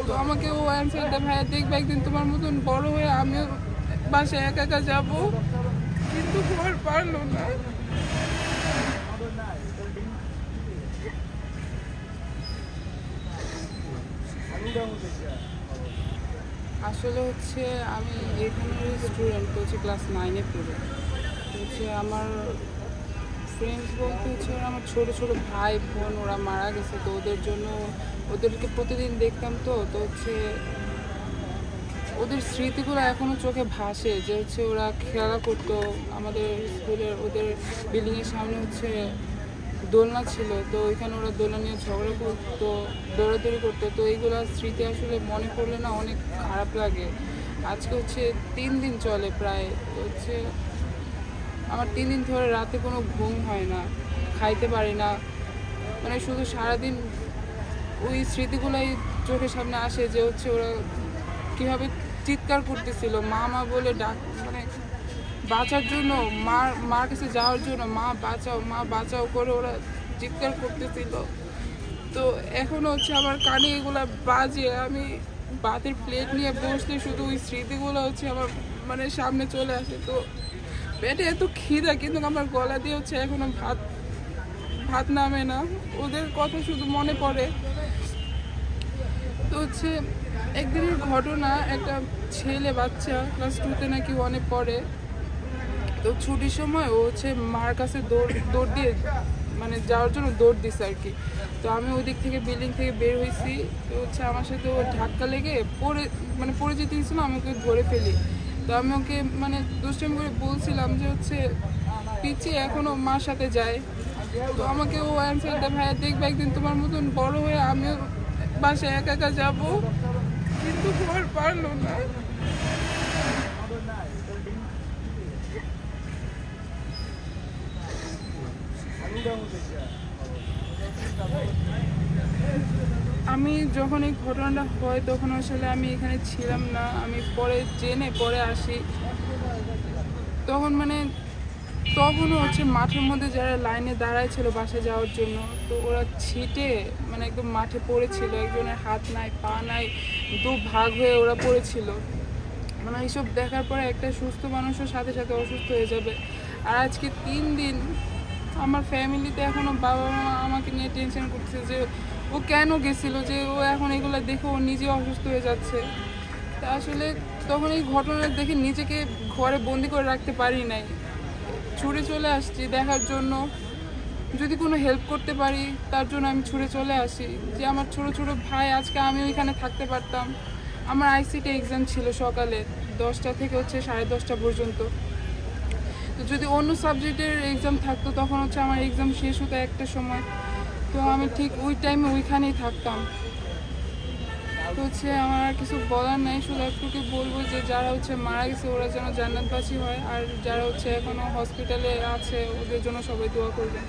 তো আমাকে ও অ্যান্সার দেয়, ভাইয়া দেখবে একদিন তোমার মতন বড় হয়ে আমিও বাসায় একা একা যাবো, কিন্তু হওয়ার পারলো না। আসলে হচ্ছে আমি এখানের স্টুডেন্ট, হচ্ছে ক্লাস 9-এ পড়ি। হচ্ছে আমার ফ্রেন্ডস বলতে হচ্ছে আমার ছোটো ছোটো ভাই বোন ওরা মারা গেছে, তো ওদের জন্য ওদেরকে প্রতিদিন দেখতাম। তো হচ্ছে ওদের স্মৃতিগুলো এখনও চোখে ভাসে, যে হচ্ছে ওরা খেলা করতো আমাদের স্কুলের, ওদের বিল্ডিংয়ের সামনে হচ্ছে দোলনা ছিল, তো ওইখানে ওরা দোলনা নিয়ে ঝগড়া করতো, দৌড়াদৌড়ি করতো। তো এইগুলো স্মৃতি আসলে মনে পড়লে না অনেক খারাপ লাগে। আজকে হচ্ছে 3 দিন চলে প্রায়, তো হচ্ছে আমার 3 দিন ধরে রাতে কোনো ঘুম হয় না, খাইতে পারি না, মানে শুধু সারাদিন ওই স্মৃতিগুলোই চোখের সামনে আসে, যে হচ্ছে ওরা কীভাবে চিৎকার করতেছিল মা মা বলে ডাক, মানে বাঁচার জন্য, মার কাছে যাওয়ার জন্য, মা বাঁচাও করে ওরা চিৎকার করতেছিল। তো এখনও হচ্ছে আমার কানে এগুলো বাজে, আমি ভাতের প্লেট নিয়ে বসলে শুধু ওই স্মৃতিগুলো হচ্ছে আমার মানে সামনে চলে আসে। তো পেটে এত খিদা, কিন্তু আমার গলা দিয়ে হচ্ছে এখনো ভাত নামে না, ওদের কথা শুধু মনে পড়ে। তো হচ্ছে একদিনের ঘটনা, একটা ছেলে বাচ্চা ক্লাস 2-তে নাকি 1-এ পড়ে, তো ছুটির সময় ও হচ্ছে মার কাছে দৌড় দিয়ে মানে যাওয়ার জন্য দৌড় দিছে আর কি। তো আমি ওই দিক থেকে বিল্ডিং থেকে বের হয়েছি, তো হচ্ছে আমার সাথে ও ধাক্কা লেগে পড়ে যেতে গেছিলো, আমি ওকে ধরে ফেলি। তো আমি ওকে মানে দুষ্টামি করে বলছিলাম যে হচ্ছে পিছিয়ে এখনও মার সাথে যায়। তো আমাকে ও অ্যান্সার দেয়, ভাইয়া দেখবে একদিন তোমার মতন বড় হয়ে আমিও বাসায় একা একা যাবো, কিন্তু হওয়ার পারলো না। আমি যখন এই ঘটনাটা হয় তখন আসলে আমি এখানে ছিলাম না, আমি পরে আসি। তখনও হচ্ছে মাঠের মধ্যে যারা লাইনে দাঁড়ায় ছিল বাসা যাওয়ার জন্য, তো ওরা ছিটে মানে একদম মাঠে পড়েছিল, একজনের হাত নাই পা নাই, 2 ভাগ হয়ে ওরা পড়েছিল। মানে এইসব দেখার পরে একটা সুস্থ মানুষও সাথে সাথে অসুস্থ হয়ে যাবে। আর আজকে 3 দিন আমার ফ্যামিলিতে এখনও বাবা মা আমাকে নিয়ে টেনশন করছে যে ও কেন গেছিল, যে ও এখন এগুলো দেখে ও নিজে অসুস্থ হয়ে যাচ্ছে। তা আসলে তখন এই ঘটনা দেখে নিজেকে ঘরে বন্দি করে রাখতে পারি নাই, ছুটে চলে আসছি দেখার জন্য, যদি কোনো হেল্প করতে পারি তার জন্য আমি ছুটে চলে আসি, যে আমার ছোটো ছোটো ভাই আজকে আমি ওইখানে থাকতে পারতাম। আমার আইসিটি এক্সাম ছিল সকালে 10টা থেকে হচ্ছে 10:30 পর্যন্ত, তো যদি অন্য সাবজেক্টের এক্সাম থাকতো তখন হচ্ছে আমার এক্সাম শেষ হতো 1টার সময়, তো আমি ঠিক ওই টাইমে ওইখানেই থাকতাম। তো হচ্ছে আমার আর কিছু বলার নাই, শুধু একটুকে বলবো যে যারা হচ্ছে মারা গেছে ওরা যেন জান্নাতবাসী হয়, আর যারা হচ্ছে এখনো হসপিটালে আছে ওদের জন্য সবাই দোয়া করবেন।